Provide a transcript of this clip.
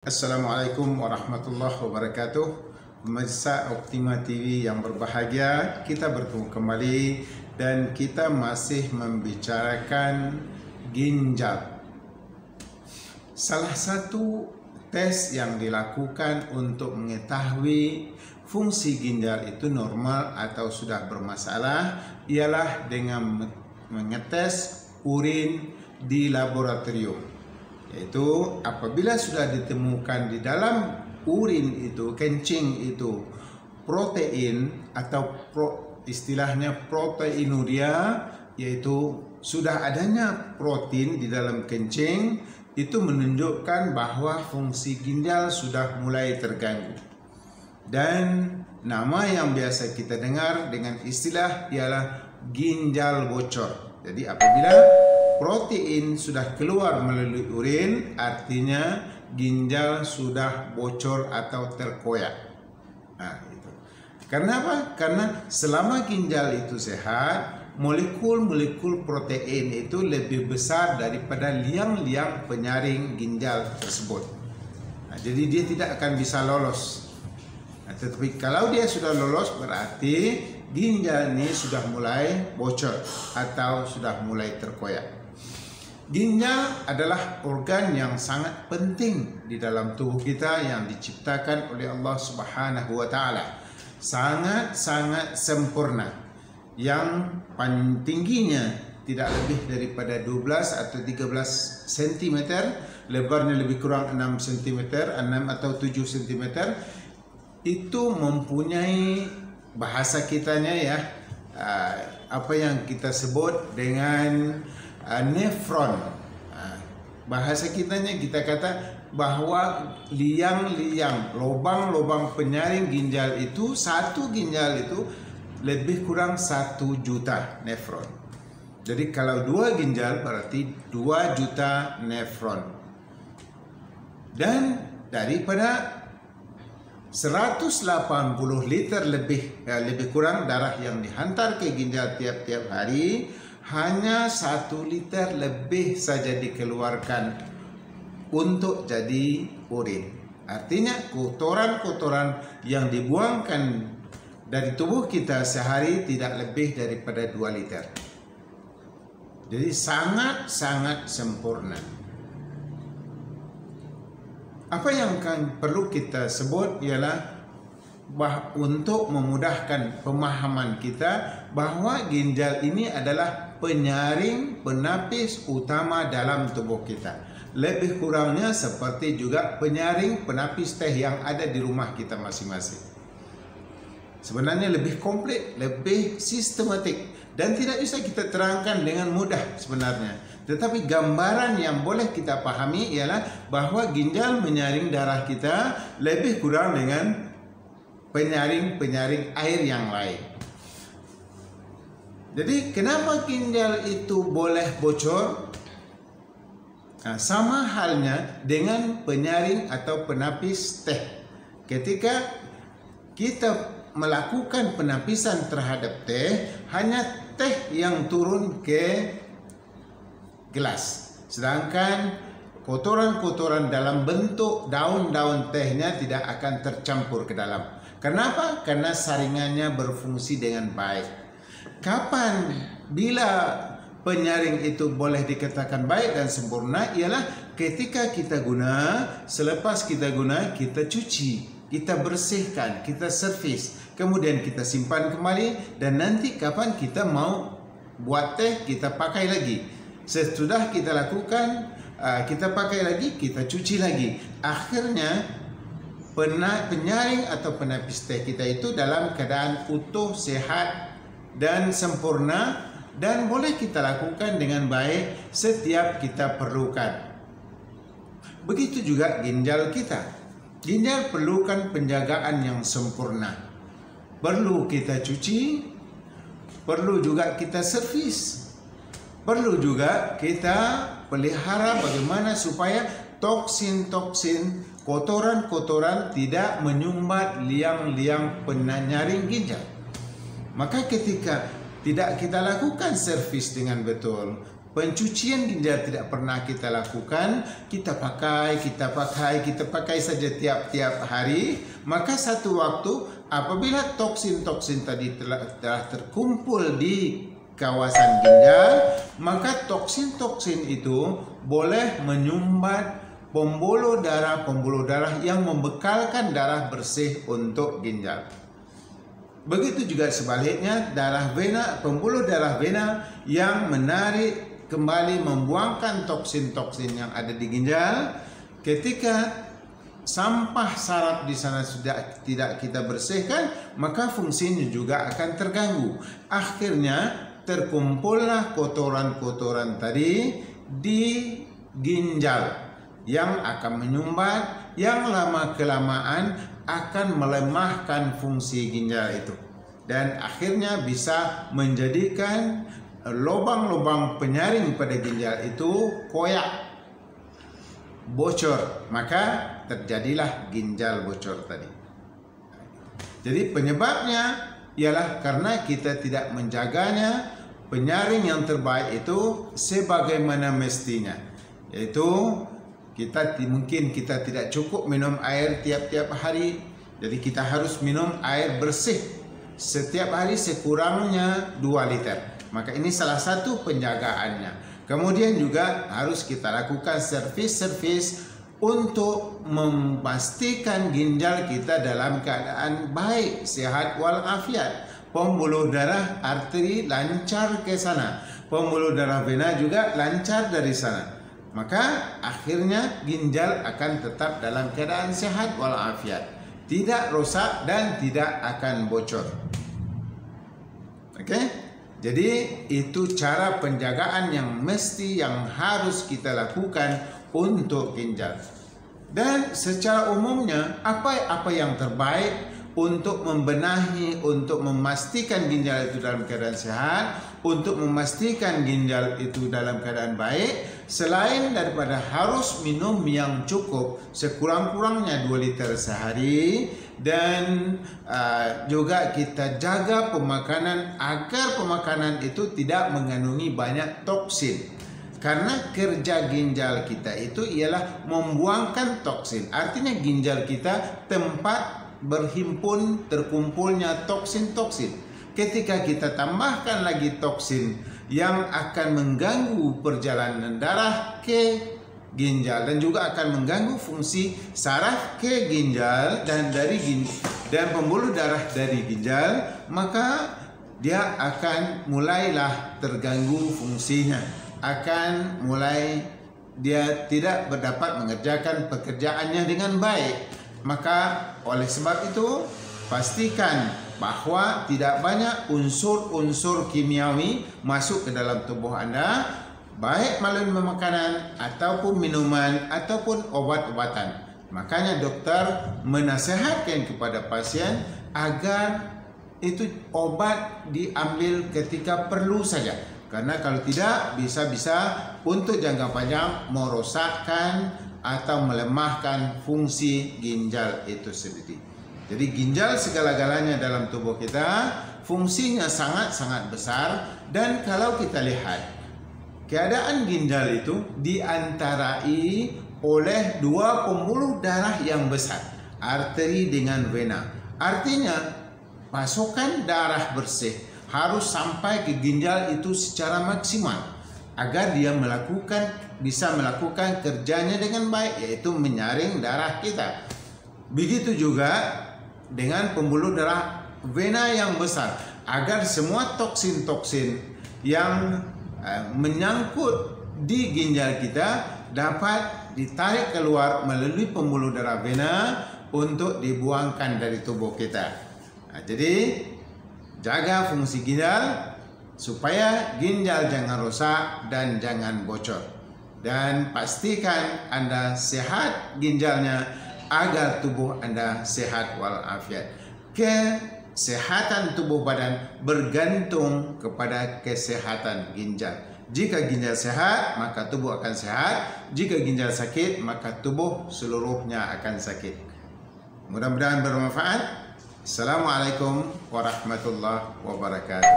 Assalamualaikum warahmatullahi wabarakatuh. Pemirsa Optima TV yang berbahagia, kita bertemu kembali dan kita masih membicarakan ginjal. Salah satu tes yang dilakukan untuk mengetahui fungsi ginjal itu normal atau sudah bermasalah ialah dengan mengetes urin di laboratorium. Yaitu apabila sudah ditemukan di dalam urin itu, kencing itu, protein atau istilahnya proteinuria, yaitu sudah adanya protein di dalam kencing, itu menunjukkan bahwa fungsi ginjal sudah mulai terganggu. Dan nama yang biasa kita dengar dengan istilah ialah ginjal bocor. Jadi apabila protein sudah keluar melalui urin, artinya ginjal sudah bocor atau terkoyak. Nah, itu. Karena apa? Karena selama ginjal itu sehat, molekul-molekul protein itu lebih besar daripada liang-liang penyaring ginjal tersebut. Nah, jadi dia tidak akan bisa lolos. Nah, tetapi kalau dia sudah lolos, berarti ginjal ini sudah mulai bocor atau sudah mulai terkoyak. Ginjal adalah organ yang sangat penting di dalam tubuh kita yang diciptakan oleh Allah Subhanahu wa taala. Sangat-sangat sempurna. Yang paling tingginya tidak lebih daripada 12 atau 13 cm, lebarnya lebih kurang 6 cm, 6 atau 7 cm. Itu mempunyai bahasa kitanya ya, apa yang kita sebut dengan nefron. Bahasa kitanya kita kata bahwa liang-liang, lubang-lubang penyaring ginjal itu, satu ginjal itu lebih kurang 1 juta nefron. Jadi kalau 2 ginjal berarti 2 juta nefron. Dan daripada 180 liter lebih kurang darah yang dihantar ke ginjal tiap-tiap hari, hanya 1 liter lebih saja dikeluarkan untuk jadi urin. Artinya kotoran-kotoran yang dibuangkan dari tubuh kita sehari tidak lebih daripada 2 liter. Jadi sangat-sangat sempurna. Apa yang perlu kita sebut ialah untuk memudahkan pemahaman kita bahwa ginjal ini adalah penyaring penapis utama dalam tubuh kita. Lebih kurangnya seperti juga penyaring penapis teh yang ada di rumah kita masing-masing. Sebenarnya lebih komplit, lebih sistematik dan tidak bisa kita terangkan dengan mudah sebenarnya. Tetapi gambaran yang boleh kita pahami ialah bahwa ginjal menyaring darah kita lebih kurang dengan penyaring-penyaring air yang lain. Jadi kenapa ginjal itu boleh bocor? Nah, sama halnya dengan penyaring atau penapis teh. Ketika kita melakukan penapisan terhadap teh, hanya teh yang turun ke gelas. Sedangkan kotoran-kotoran dalam bentuk daun-daun tehnya tidak akan tercampur ke dalam. Kenapa? Karena saringannya berfungsi dengan baik. Kapan bila penyaring itu boleh dikatakan baik dan sempurna ialah ketika kita guna, selepas kita guna, kita cuci, kita bersihkan, kita servis, kemudian kita simpan kembali, dan nanti kapan kita mau buat teh, kita pakai lagi. Sesudah kita lakukan, kita pakai lagi, kita cuci lagi. Akhirnya penyaring atau penapis teh kita itu dalam keadaan utuh, sehat dan sempurna, dan boleh kita lakukan dengan baik setiap kita perlukan. Begitu juga ginjal kita. Ginjal perlukan penjagaan yang sempurna. Perlu kita cuci, perlu juga kita servis, perlu juga kita pelihara bagaimana supaya toksin-toksin, kotoran-kotoran tidak menyumbat liang-liang penyaring ginjal. Maka ketika tidak kita lakukan servis dengan betul, Pencucian ginjal tidak pernah kita lakukan, kita pakai saja tiap-tiap hari. Maka satu waktu apabila toksin-toksin tadi telah terkumpul di kawasan ginjal, maka toksin-toksin itu boleh menyumbat pembuluh darah yang membekalkan darah bersih untuk ginjal. Begitu juga sebaliknya, pembuluh darah vena yang menarik kembali membuangkan toksin-toksin yang ada di ginjal. Ketika sampah saraf di sana sudah tidak kita bersihkan, maka fungsinya juga akan terganggu. Akhirnya terkumpullah kotoran-kotoran tadi di ginjal yang akan menyumbat, yang lama-kelamaan akan melemahkan fungsi ginjal itu, dan akhirnya bisa menjadikan lubang-lubang penyaring pada ginjal itu koyak, bocor, maka terjadilah ginjal bocor tadi. Jadi penyebabnya ialah karena kita tidak menjaganya penyaring yang terbaik itu sebagaimana mestinya, yaitu mungkin kita tidak cukup minum air tiap-tiap hari, jadi kita harus minum air bersih setiap hari sekurangnya 2 liter. Maka ini salah satu penjagaannya. Kemudian juga harus kita lakukan servis untuk memastikan ginjal kita dalam keadaan baik, sehat walafiat. Pembuluh darah arteri lancar ke sana, pembuluh darah vena juga lancar dari sana. Maka akhirnya ginjal akan tetap dalam keadaan sehat walafiat, tidak rosak dan tidak akan bocor. Oke? Jadi itu cara penjagaan yang harus kita lakukan untuk ginjal. Dan secara umumnya apa yang terbaik untuk membenahi, untuk memastikan ginjal itu dalam keadaan sehat, untuk memastikan ginjal itu dalam keadaan baik, selain daripada harus minum yang cukup, sekurang-kurangnya 2 liter sehari, dan juga kita jaga pemakanan agar pemakanan itu tidak mengandungi banyak toksin. Karena kerja ginjal kita itu ialah membuangkan toksin. Artinya ginjal kita tempat berhimpun terkumpulnya toksin-toksin. Ketika kita tambahkan lagi toksin yang akan mengganggu perjalanan darah ke ginjal dan juga akan mengganggu fungsi saraf ke ginjal dan pembuluh darah dari ginjal, maka dia akan mulailah terganggu fungsinya, akan mulai dia tidak dapat mengerjakan pekerjaannya dengan baik. Maka oleh sebab itu pastikan bahwa tidak banyak unsur-unsur kimiawi masuk ke dalam tubuh Anda, baik melalui makanan ataupun minuman ataupun obat-obatan. Makanya dokter menasihatkan kepada pasien agar itu obat diambil ketika perlu saja. Karena kalau tidak bisa untuk jangka panjang merosakkan atau melemahkan fungsi ginjal itu sendiri. Jadi ginjal segala-galanya dalam tubuh kita fungsinya sangat-sangat besar, dan kalau kita lihat keadaan ginjal itu diantarai oleh 2 pembuluh darah yang besar, arteri dengan vena. Artinya pasokan darah bersih harus sampai ke ginjal itu secara maksimal agar dia bisa melakukan kerjanya dengan baik, yaitu menyaring darah kita. Begitu juga dengan pembuluh darah vena yang besar, agar semua toksin-toksin yang menyangkut di ginjal kita dapat ditarik keluar melalui pembuluh darah vena untuk dibuangkan dari tubuh kita. Jadi jaga fungsi ginjal supaya ginjal jangan rusak dan jangan bocor, dan pastikan Anda sehat ginjalnya agar tubuh Anda sehat walafiat. Kesehatan tubuh badan bergantung kepada kesehatan ginjal. Jika ginjal sehat, maka tubuh akan sehat. Jika ginjal sakit, maka tubuh seluruhnya akan sakit. Mudah-mudahan bermanfaat. Assalamualaikum warahmatullahi wabarakatuh.